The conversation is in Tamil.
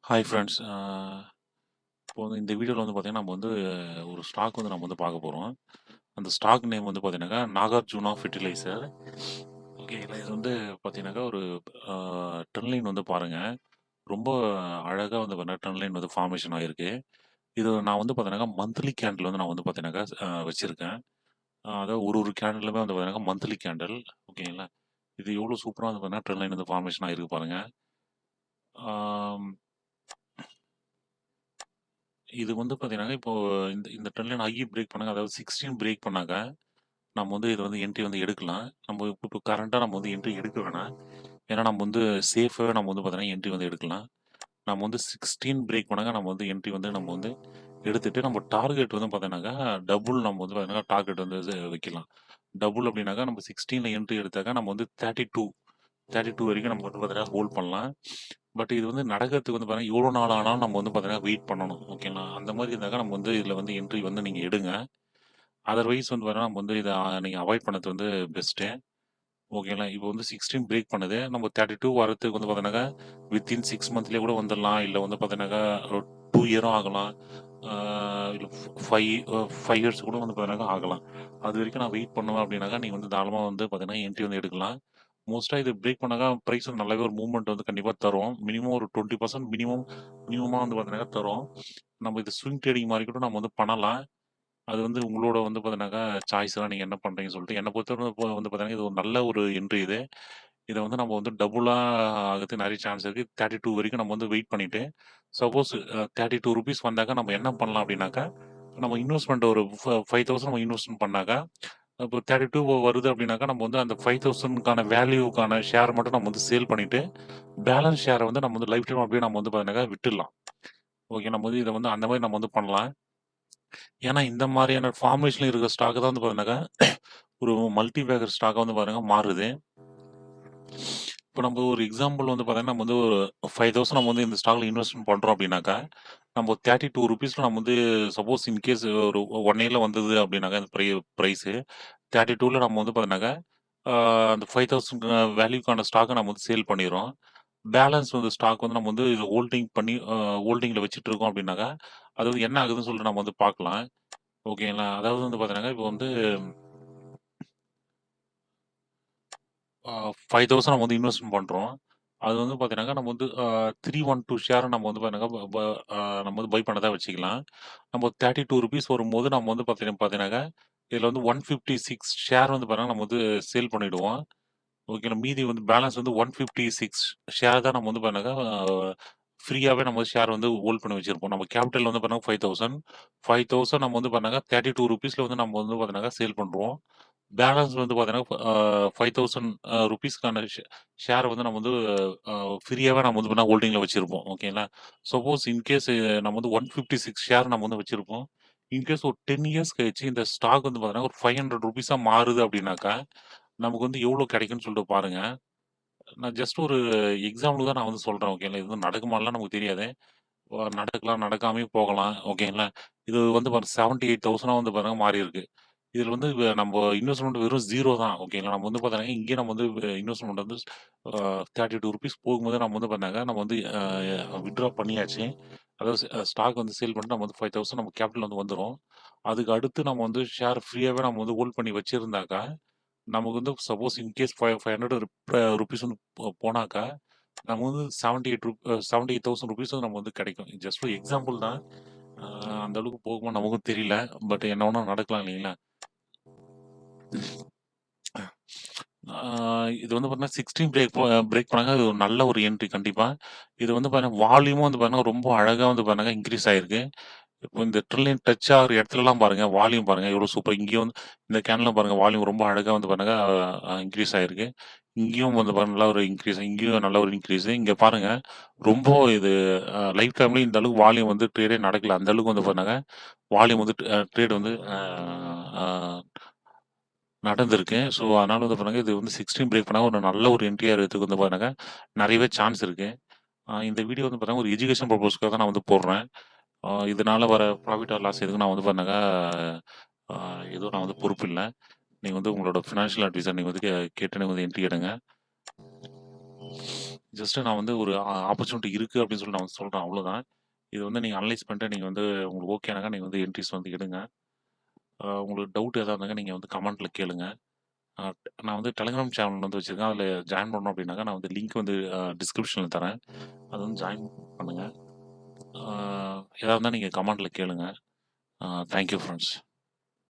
Hi friends. இப்போ வந்து இந்த வீடியோவில் வந்து பார்த்தீங்கன்னா நம்ம வந்து ஒரு ஸ்டாக் வந்து நம்ம வந்து பார்க்க போகிறோம். அந்த ஸ்டாக் நேம் வந்து பார்த்தீங்கன்னாக்கா நாகார்ஜுனா ஃபெர்டிலைசர். ஓகேங்களா, இது வந்து பார்த்தீங்கன்னாக்கா ஒரு ட்ரெண்ட் லைன் வந்து பாருங்கள். ரொம்ப அழகாக வந்து பார்த்தீங்கன்னா ட்ரெண்ட் லைன் வந்து ஃபார்மேஷன் ஆகிருக்கு. இது நான் வந்து பார்த்தீங்கன்னாக்கா மந்த்லி கேண்டில் வந்து நான் வந்து பார்த்தீங்கன்னாக்கா வச்சுருக்கேன். அதாவது ஒரு ஒரு கேண்டிலுமே வந்து பார்த்தீங்கன்னா மந்த்லி கேண்டில். ஓகேங்களா, இது எவ்வளோ சூப்பராக வந்து பார்த்தீங்கன்னா ட்ரெண்ட் லைன் வந்து ஃபார்மேஷன் ஆகிருக்கு பாருங்கள். இது வந்து பார்த்தீங்கன்னா, இப்போ இந்த இந்த ட்ரெண்ட் லைன் ஹை பிரேக் பண்ணாங்க. அதாவது 16 பிரேக் பண்ணாங்க. நம்ம வந்து இத வந்து என்ட்ரி வந்து எடுக்கலாம். நம்ம இப்போ கரண்ட்டா நம்ம வந்து என்ட்ரி எடுக்க வேணாம். ஏன்னா நம்ம வந்து சேஃபாவே நம்ம வந்து பார்த்தீங்கன்னா, என்ட்ரி வந்து எடுக்கலாம். நம்ம வந்து 16 பிரேக் பண்ணாங்க நம்ம வந்து என்ட்ரி வந்து நம்ம வந்து எடுத்துட்டு, நம்ம டார்கெட் வந்து பார்த்தீங்கன்னாக்கா, டபுள் நம்ம வந்து பார்த்தீங்கன்னா, டார்கெட் வந்து வைக்கலாம். டபுள் அப்டின்னாக்கா, நம்ம 16ல என்ட்ரி எடுத்தாக்கா, நம்ம வந்து 32 வரைக்கும் நம்ம வந்து பார்த்தீங்கன்னா, ஹோல்ட் பண்ணலாம். பட் இது வந்து நடக்கிறதுக்கு வந்து பார்த்தீங்கன்னா, எவ்வளோ நாள் ஆனாலும் நம்ம வந்து பார்த்தீங்கன்னா, வெயிட் பண்ணணும். ஓகேங்களா? அந்த மாரி இருந்தாக்கா நம்ம வந்து இதில வந்து என்ட்ரி வந்து நீங்க எடுங்க. அதர்வைஸ் வந்து பார்த்தீங்கன்னா, நம்ம வந்து இத நீங்க அவாய்ட் பண்ணது வந்து பெஸ்ட்டு. ஓகேங்களா? இப்போ வந்து 16 பிரேக் பண்ணுது. நம்ம 32 வரதுக்கு வந்து பார்த்தீங்கன்னாக்கா, வித்தின் 6 மந்த்லயே கூட வந்துரலாம். இல்ல வந்து பார்த்தீங்கன்னாக்கா, ஒரு 2 இயரும் ஆகலாம். ஆ இல்ல 5 இயர்ஸ் கூட வந்து பார்த்தீங்கன்னாக்கா ஆகலாம். அதுவரைக்கும் நான் வெயிட் பண்ணுவேன் அப்டின்னாக்கா, நீங்க வந்து தாராளமா வந்து பார்த்தீங்கன்னா, என்ட்ரி வந்து எடுக்கலாம். மோஸ்ட்டா இது பிரேக் பண்ணாக்கா பிரைஸ் வந்து நல்லாவே ஒரு மூவ்மெண்ட் வந்து கண்டிப்பா தரும். மினிமம் ஒரு 20% மினிமமா வந்து பார்த்தீங்கன்னாக்கா தரும். நம்ம இது ஸ்விங் ட்ரேடிங் மாரி கூட நம்ம வந்து பண்ணலாம். அது வந்து உங்களோட வந்து பார்த்தீங்கன்னாக்கா, சாய்ஸ் தான் நீங்க என்ன பண்றீங்கன்னு சொல்லிட்டு. என்ன பொறுத்தவரை வந்து பார்த்தீங்கன்னா, இது ஒரு நல்ல ஒரு என்ட்ரி இது. இத வந்து நம்ம வந்து டபுளா ஆகறதுக்கு நெறைய சான்ஸ் இருக்கு. 32 வரைக்கும் நம்ம வந்து வெயிட் பண்ணிட்டு, சப்போஸ் ₹32 வந்தாக்கா நம்ம என்ன பண்ணலாம் அப்டின்னாக்கா, நம்ம இன்வெஸ்ட்மென்ட் ஒரு 5000 நம்ம இன்வெஸ்ட்மென்ட் பண்ணாக்கா, இப்போ 32 வருது அப்டின்னாக்கா, நம்ம வந்து அந்த 5000க்கான வேல்யூக்கான ஷேர் மட்டும் நம்ம வந்து சேல் பண்ணிட்டு, பேலன்ஸ் ஷேர வந்து நம்ம வந்து லைஃப் டைம் அப்டியே நம்ம வந்து பார்த்தீங்கன்னாக்கா விட்டுடலாம். ஓகே, நம்ம வந்து இத வந்து அந்த மாரி நம்ம வந்து பண்ணலாம். ஏன்னா, இந்த மாரியான ஃபார்மேஷன்ல இருக்கிற ஸ்டாக் தான் வந்து பார்த்தீங்கன்னாக்கா, ஒரு மல்டி பேக்கர் ஸ்டாக்கா வந்து பாருங்க மாறுது. இப்போ நம்ம ஒரு எக்ஸாம்பிள் வந்து பார்த்தீங்கன்னா, நம்ம வந்து ஒரு 5000 நம்ம வந்து இந்த ஸ்டாக்ல இன்வெஸ்ட்மென்ட் பண்றோம் அப்படின்னாக்கா, நம்ம ₹32ல நம்ம வந்து சப்போஸ் இன்கேஸ் ஒரு 1 இயர்ல வந்தது அப்படின்னாக்கா, அந்த பிரைஸு 32ல நம்ம வந்து பார்த்தீங்கன்னாக்கா, ஆ அந்த 5000 வேல்யூக்கான ஸ்டாக்க நம்ம வந்து சேல் பண்ணிர்றோம். பேலன்ஸ் வந்து ஸ்டாக் வந்து நம்ம வந்து இதில ஹோல்டிங் பண்ணி ஹோல்டிங்ல வச்சுட்டு இருக்கோம் அப்படின்னாக்கா, அது வந்து என்ன ஆகுதுன்னு சொல்லிட்டு நம்ம வந்து பார்க்கலாம். ஓகேங்களா? அதாவது வந்து பார்த்தீங்கன்னாக்கா, இப்போ வந்து 5000 நம்ம வந்து இன்வெஸ்ட்மென்ட் பண்றோம். அது வந்து பார்த்தீங்கன்னாக்கா, நம்ம வந்து 312 ஷேர நம்ம வந்து பார்த்தீங்கன்னாக்கா, ப ப அ நம்ம வந்து பை பண்ணதா வச்சுக்கலாம். நம்ம ₹32 வரும்போது நம்ம வந்து பார்த்தீங்கன்னாக்கா, இதில வந்து 156 ஷேர் வந்து பார்த்தீங்கன்னா, நம்ம வந்து சேல் பண்ணிடுவோம். ஓகேங்களா. மீதி வந்து பேலன்ஸ் வந்து 156 ஷேர் தான் நம்ம வந்து பார்த்தீங்கன்னாக்கா, ஃப்ரீயாவே நம்ம ஷேர் வந்து ஹோல்ட் பண்ணி வச்சிருப்போம். நம்ம கேபிட்டல் வந்து பார்த்தீங்கன்னா 5000 5000 நம்ம வந்து பார்த்தீங்கன்னாக்கா, ₹32 வந்து நம்ம வந்து பார்த்தீங்கன்னாக்கா சேல் பண்றோம். பேலன்ஸ் வந்து பார்த்தீங்கன்னா, 5000 ருப்பீஸ்க்கான ஷேர் வந்து நம்ம வந்து அ ஃப்ரீயாவே நம்ம வந்து பார்த்தீங்கன்னா ஹோல்டிங்ல வச்சிருப்போம். ஓகேங்களா. சப்போஸ் இன்கேஸ் நம்ம வந்து 156 ஷேர் நம்ம வந்து வச்சிருப்போம். இன்கேஸ் ஒரு 10 இயர்ஸ் கழிச்சு இந்த ஸ்டாக் வந்து பார்த்தீங்கன்னா, ஒரு ₹500 மாறுது அப்படின்னாக்கா, நமக்கு வந்து எவ்வளோ கிடைக்கும்னு சொல்லிட்டு பாருங்க. நான் ஜஸ்ட் ஒரு எக்ஸாம்பிள் தான் நான் வந்து சொல்றேன். ஓகேங்களா. இது வந்து நடக்குமான்லாம் நமக்கு தெரியாது. நடக்கலாம், நடக்காமயும் போகலாம். ஓகேங்களா. இது வந்து பாருங்க 78,000 வந்து பாருங்க மாறியிருக்கு. இதில வந்து நம்ம இன்வெஸ்ட்மென்ட் வெறும் 0 தான். ஓகேங்களா. நம்ம வந்து பார்த்தீங்கன்னா, இங்கேயே நம்ம வந்து இன்வெஸ்ட்மென்ட் வந்து ₹32 போகும்போது நம்ம வந்து பண்ணாங்க, நம்ம வந்து வித்ட்ரா பண்ணியாச்சு. அதாவது ஸ்டாக் வந்து சேல் பண்ணிட்டு நம்ம வந்து 5000 நம்ம கேபிட்டல் வந்து வந்துரும். அதுக்கு அடுத்து நம்ம வந்து ஷேர் ஃப்ரீயாவே நம்ம வந்து ஹோல்ட் பண்ணி வச்சிருந்தாக்கா, நமக்கு வந்து சப்போஸ் இன்கேஸ் 500 ருப்பீஸ் வந்து போனாக்கா, நம்ம வந்து 78,000 ருப்பீஸ் வந்து நம்ம வந்து கிடைக்கும். ஜஸ்ட் ஒரு எக்ஸாம்பிள் தான். அ அந்த அளவுக்கு போகுமான்னு நமக்கும் தெரியல. பட் என்ன வேணா நடக்கலாம் இல்லைங்களா? ஆ இது வந்து பார்த்தீங்கன்னா 16 பிரேக் பண்ணாங்க. அது ஒரு நல்ல ஒரு என்ட்ரி கண்டிப்பா. இது வந்து பார்த்தீங்கன்னா, வால்யூமும் வந்து பார்த்தீங்கன்னா, ரொம்ப அழகா வந்து பார்த்தீங்கன்னா, இன்கிரீஸ் ஆயிருக்கு. இப்போ இந்த ட்ரில்லியன் டச் ஆகுற இடத்துலலாம் பாருங்க, வால்யூம் பாருங்க எவ்வளோ சூப்பர். இங்கேயும் வந்து இந்த கேன்ல பாருங்க வால்யூம் ரொம்ப அழகா வந்து பாருங்க இன்கிரீஸ் ஆயிருக்கு. இங்கேயும் வந்து பாருங்க நல்ல ஒரு இன்கிரீஸ், இங்கேயும் நல்ல ஒரு இன்கிரீஸ். இங்க பாருங்க ரொம்ப இது லைஃப் டைம்ல இந்த அளவுக்கு வால்யூம் வந்து ட்ரேடே நடக்கல. அந்த அளவுக்கு வந்து பாருங்க வால்யூம் வந்து ட்ரேட் வந்து அ அ நடந்திருக்கு. ஸோ, அதனால வந்து பாருங்க, இது வந்து 16 பிரேக் பண்ணா ஒரு நல்ல ஒரு என்ட்ரியா இருக்கறதுக்கு வந்து பாருங்க, நெறையவே சான்ஸ் இருக்கு. இந்த வீடியோ வந்து பார்த்தீங்கன்னா, ஒரு எஜுகேஷன் பர்ப்பஸ்க்காக தான் நான் வந்து போடுறேன். இதனால வர ப்ராஃபிட் ஆர் லாஸ் எதுக்கும் நான் வந்து பண்ணாக்கா, அ எதுவும் நான் வந்து பொறுப்பில்ல. நீங்க வந்து உங்களோட ஃபினான்ஷியல் அட்வைசர் நீங்க வந்து கேட்டு நீங்க வந்து என்ட்ரி எடுங்க. ஜஸ்ட் நான் வந்து ஒரு ஆப்பர்ச்சுனிட்டி இருக்கு அப்படின்னு சொல்லி நான் வந்து சொல்றேன் அவ்வளோதான். இது வந்து நீங்க அனலைஸ் பண்ணிட்டு நீங்க வந்து உங்களுக்கு ஓகேனாக்கா நீங்க வந்து என்ட்ரீஸ் வந்து எடுங்க. உங்களுக்கு டவுட் எதா இருந்தாங்க நீங்க வந்து கமெண்ட்ல கேளுங்க. அ நான் வந்து டெலகிராம் சேனல் வந்து வச்சிருக்கேன். அதில ஜாயின் பண்ணணும் அப்படின்னாக்கா, நான் வந்து லிங்க் வந்து டிஸ்கிரிப்ஷன்ல தரேன். அத வந்து ஜாயின் பண்ணுங்க. அ எதா இருந்தா நீங்க கமெண்ட்ல கேளுங்க. Thank you friends.